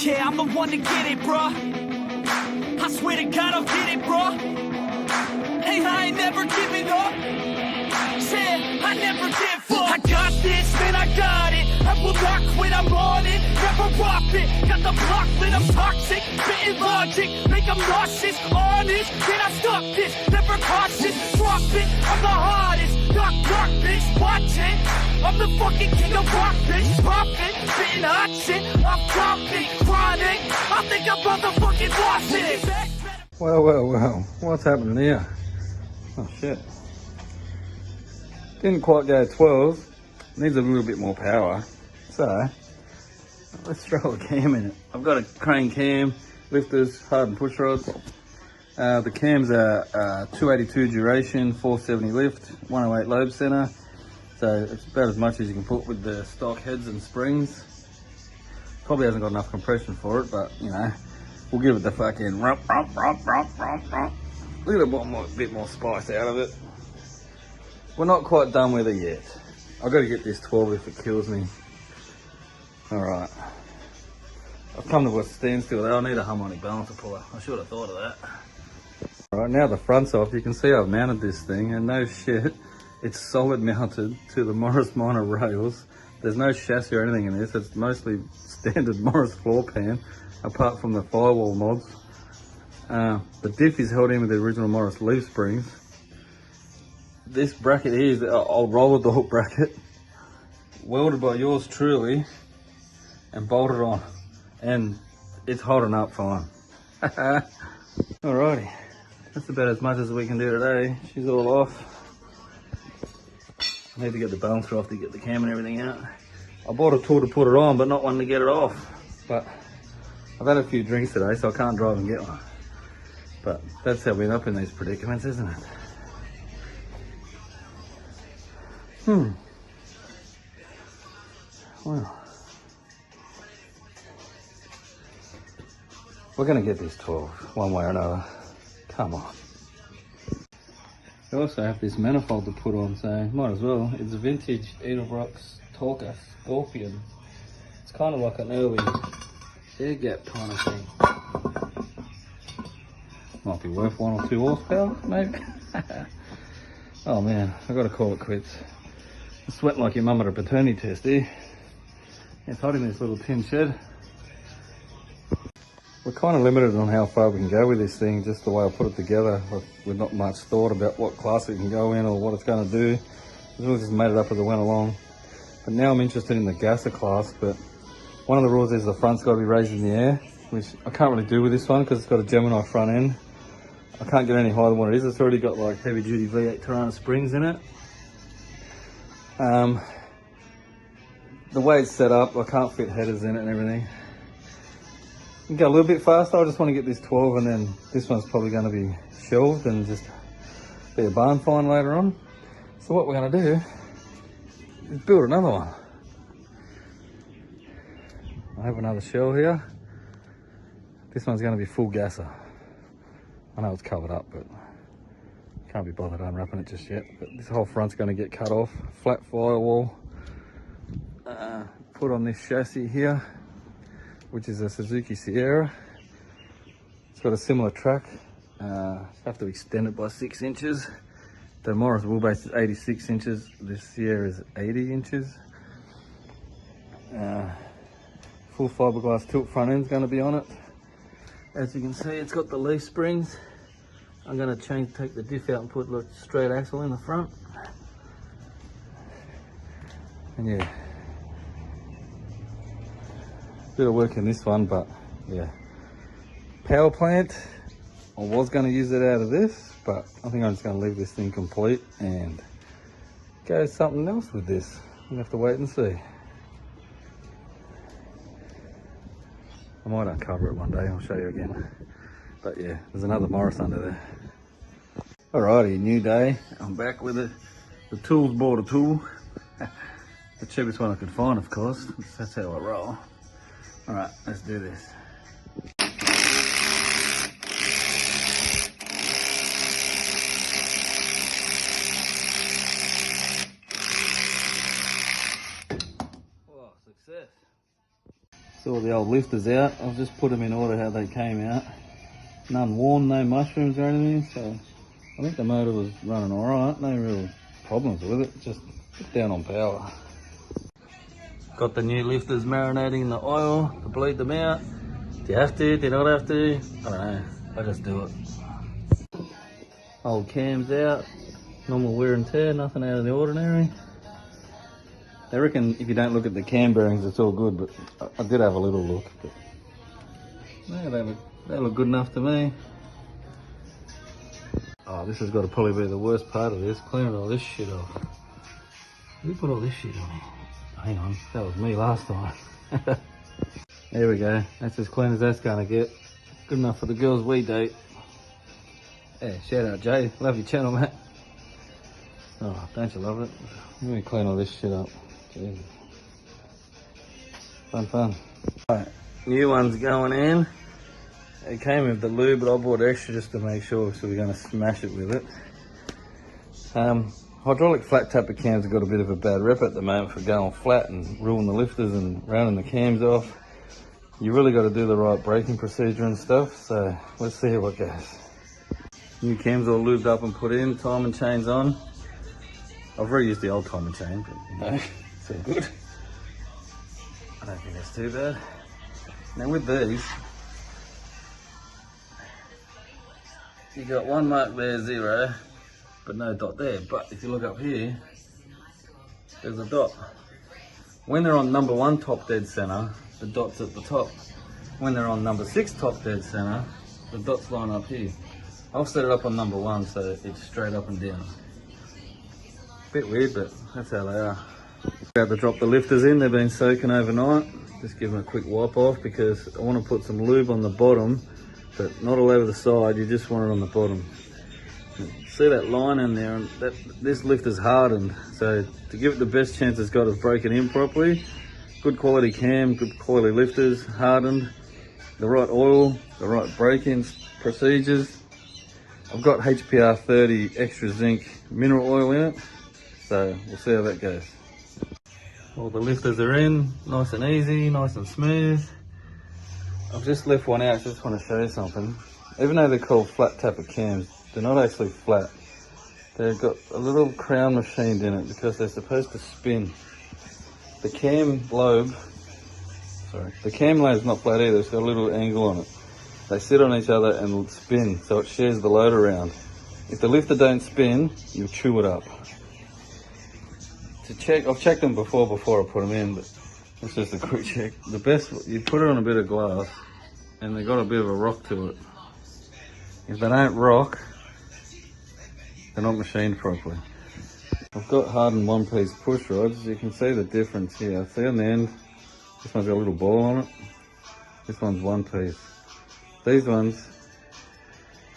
Yeah, I'm the one to get it, bruh. I swear to God I'll get it, bruh. Hey, I ain't never giving up. Said I never give up. I got this, man, I got it. I will not quit, I'm on it. Never rock it. Got the block lit, I'm toxic. Spitting logic, make them nauseous. Honest, can I stop this? Never cautious, drop it. I'm the hardest. Knock, knock, bitch, watch it. I'm the fucking king of rock, bitch. Poppin', spitting hot shit. I'm dropping, chronic. I think I'm motherfucking lost it. Well, what's happening here? Oh shit. Didn't quite go 12. Needs a little bit more power. So, let's throw a cam in it. I've got a crane cam, lifters, hardened push rods. The cams are 282 duration, 470 lift, 108 lobe center. So it's about as much as you can put with the stock heads and springs. Probably hasn't got enough compression for it, but you know, we'll give it the fucking rump. Little bit more spice out of it. We're not quite done with it yet. I've got to get this 12 if it kills me. Alright. I've come to a standstill there. I need a harmonic balancer puller. I should have thought of that. Alright, now the front's off. You can see I've mounted this thing, and no shit, it's solid mounted to the Morris Minor rails. There's no chassis or anything in this. It's mostly standard Morris floor pan, apart from the firewall mods. The diff is held in with the original Morris leaf springs. This bracket here is the old roller door bracket, welded by yours truly and bolted on, and it's holding up fine. Alrighty, that's about as much as we can do today. She's all off. I need to get the balancer off to get the cam and everything out. I bought a tool to put it on, but not one to get it off. But I've had a few drinks today, so I can't drive and get one. But that's how we end up in these predicaments, isn't it? Well, we're gonna get this 12 one way or another. Come on. I also have this manifold to put on, so might as well. It's a vintage Edelbrock's Talker Scorpion. It's kind of like an early air gap kind of thing. Might be worth 1 or 2 horsepower, maybe. Oh man, I gotta call it quits. I'm sweating like your mum at a paternity test, eh? It's hot in this little tin shed. We're kind of limited on how far we can go with this thing, just the way I put it together. With not much thought about what class it can go in or what it's going to do. We just made it up as it went along. But now I'm interested in the gasser class, but one of the rules is the front's got to be raised in the air, which I can't really do with this one because it's got a Gemini front end. I can't get any higher than what it is. It's already got like heavy duty V8 Tirana springs in it. The way it's set up, I can't fit headers in it and everything. You can go a little bit faster. I just want to get this 12, and then this one's probably going to be shelved and just be a barn find later on. So what we're going to do is build another one. I have another shell here. This one's going to be full gasser. I know it's covered up, but can't be bothered unwrapping it just yet. But this whole front's going to get cut off. Flat firewall. Put on this chassis here, which is a Suzuki Sierra. It's got a similar track. Have to extend it by 6 inches. The Morris wheelbase is 86 inches. This Sierra is 80 inches. Full fiberglass tilt front end is going to be on it. As you can see, it's got the leaf springs. I'm going to take the diff out and put a straight axle in the front. And yeah, bit of work in this one, but yeah. Power plant, I was going to use it out of this, but I think I'm just going to leave this thing complete and go something else with this. We'll have to wait and see. I might uncover it one day, I'll show you again. But yeah, there's another Morris under there. Alrighty, new day. I'm back with it. The tools bought a tool. The cheapest one I could find, of course. That's how I roll. Alright, let's do this. Oh, success. So all the old lifters out. I've just put them in order how they came out. None worn, no mushrooms or anything, so I think the motor was running alright, no real problems with it, just down on power. Got the new lifters marinating in the oil to bleed them out. Do you have to, do you not have to? I don't know, I just do it. Old cams out, normal wear and tear, nothing out of the ordinary. They reckon if you don't look at the cam bearings it's all good, but I did have a little look. But yeah, they look good enough to me. Oh, this has got to probably be the worst part of this, clearing all this shit off. Who put all this shit on? Hang on, that was me last time. There we go, that's as clean as that's gonna get. Good enough for the girls we date. Yeah, shout out Jay, love your channel, mate. Oh, don't you love it? Let me clean all this shit up. Jesus. Fun. Alright, new one's going in. It came with the lube, but I bought extra just to make sure, so we're going to smash it with it. Hydraulic flat tapper cams have got a bit of a bad rep at the moment for going flat and ruining the lifters and rounding the cams off. You really got to do the right braking procedure and stuff, so let's see how it goes. New cams all lubed up and put in, timing chains on. I've reused the old timing chain, but you know, it's all good. I don't think that's too bad. Now with these, you got one mark there, 0, but no dot there. But if you look up here, there's a dot. When they're on number 1 top dead center, the dot's at the top. When they're on number 6 top dead center, the dot's line up here. I'll set it up on number 1 so it's straight up and down. Bit weird, but that's how they are. About to drop the lifters in, they've been soaking overnight. Just give them a quick wipe off because I want to put some lube on the bottom, but not all over the side, you just want it on the bottom. See that line in there, and this lifter's hardened, so to give it the best chance it's got of breaking in properly, good quality cam, good quality lifters, hardened, the right oil, the right braking procedures. I've got HPR 30 extra zinc mineral oil in it, so we'll see how that goes. All the lifters are in, nice and easy, nice and smooth. I've just left one out, just want to show you something. Even though they're called flat tapper cams, they're not actually flat. They've got a little crown machined in it because they're supposed to spin. The cam lobe's not flat either, it's got a little angle on it. They sit on each other and spin, so it shares the load around. If the lifter don't spin, you'll chew it up. To check, I've checked them before I put them in, but it's just a quick check. The best, you put it on a bit of glass, and they got a bit of a rock to it. If they don't rock, they're not machined properly. I've got hardened 1-piece push rods. You can see the difference here. See on the end, this one's got a little ball on it. This one's 1 piece. These ones,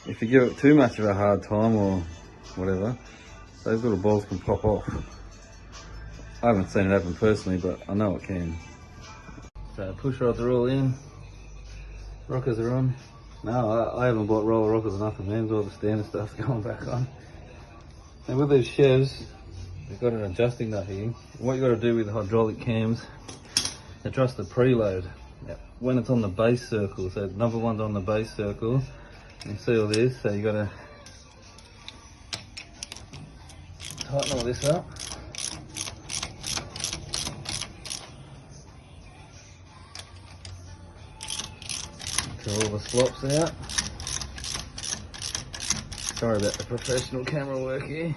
if you give it too much of a hard time or whatever, those little balls can pop off. I haven't seen it happen personally, but I know it can. So push rods are all in, rockers are on. No, I haven't bought roller rockers or nothing, man. All the standard stuff's going back on. And with these chevs, they've got an adjusting nut here. What you got to do with the hydraulic cams, adjust the preload. When it's on the base circle, so number 1's on the base circle, you see all this, so you got to tighten all this up. Get all the slops out. Sorry about the professional camera work here.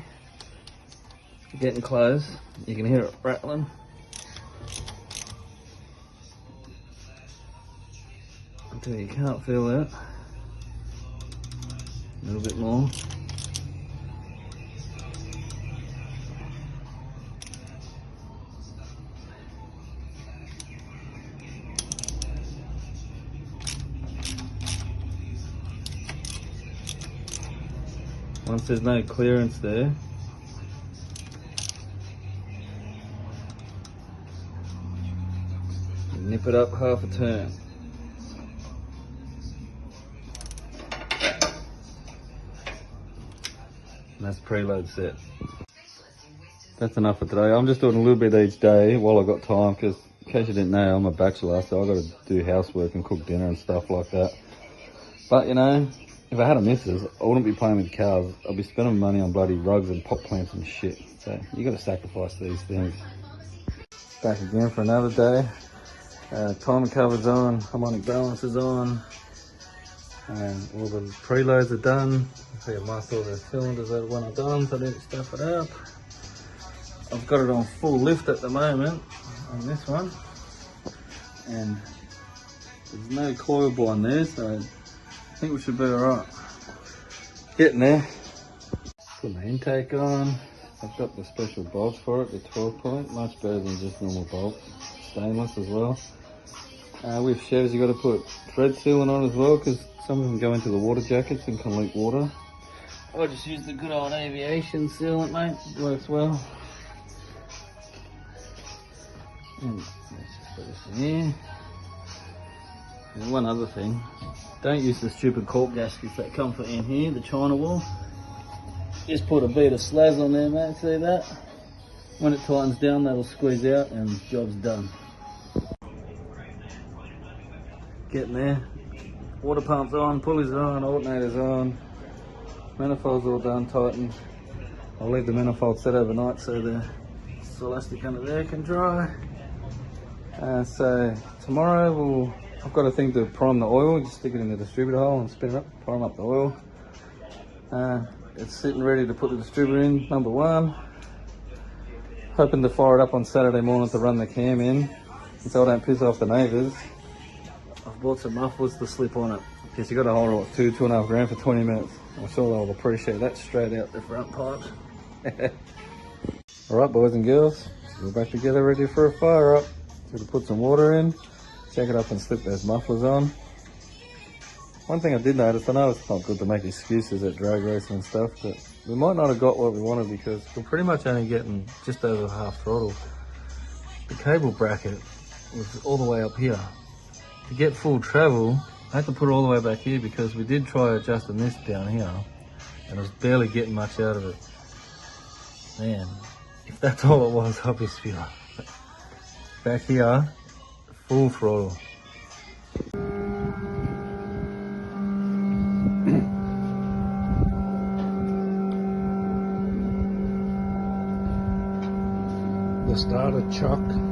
Getting close, you can hear it rattling. Until you can't feel that. A little bit more. Once there's no clearance there, nip it up half a turn. And that's preload set. That's enough for today. I'm just doing a little bit each day while I've got time because In case you didn't know, I'm a bachelor, so I've got to do housework and cook dinner and stuff like that. But you know, if I had a missus, I wouldn't be playing with cars. I'd be spending money on bloody rugs and pot plants and shit. So you got to sacrifice these things. Back again for another day. Timing cover's on, harmonic balance is on, and all the preloads are done. I marked all the cylinders that when I'm done, so I didn't stuff it up. I've got it on full lift at the moment on this one, and there's no coil bore there, so I think we should be alright. Getting there. Put the intake on. I've got the special bolts for it, the 12 point, much better than just normal bolts. Stainless as well. With Chevs you got to put thread sealant on as well, because some of them go into the water jackets and can leak water. I just use the good old aviation sealant, mate. It works well. And let's just put this in here. And one other thing, don't use the stupid cork gaskets that come for in here, the China wall. Just put a bead of slaz on there, mate, see that? When it tightens down, that'll squeeze out and job's done. Getting there. Water pump's on, pulleys are on, alternator's on. Manifold's all done, tightened. I'll leave the manifold set overnight so the elastic under there can dry. So tomorrow I've got a thing to prime the oil. Just stick it in the distributor hole and spin it up, prime up the oil. It's sitting ready to put the distributor in, number one. Hoping to fire it up on Saturday morning to run the cam in, so I don't piss off the neighbours. I've bought some mufflers to slip on it, because you got to hold it, what, 2.5 grand for 20 minutes. I'm sure they'll appreciate that straight out the front pipes. Alright boys and girls, we're back together ready for a fire up. So to put some water in, check it up and slip those mufflers on. One thing I did notice, I know it's not good to make excuses at drag racing and stuff, but we might not have got what we wanted because we're pretty much only getting just over half throttle. The cable bracket was all the way up here. To get full travel, I had to put it all the way back here because we did try adjusting this down here and I was barely getting much out of it. Man, if that's all it was, I'll be spewing. Back here, full throttle. The starter chuck.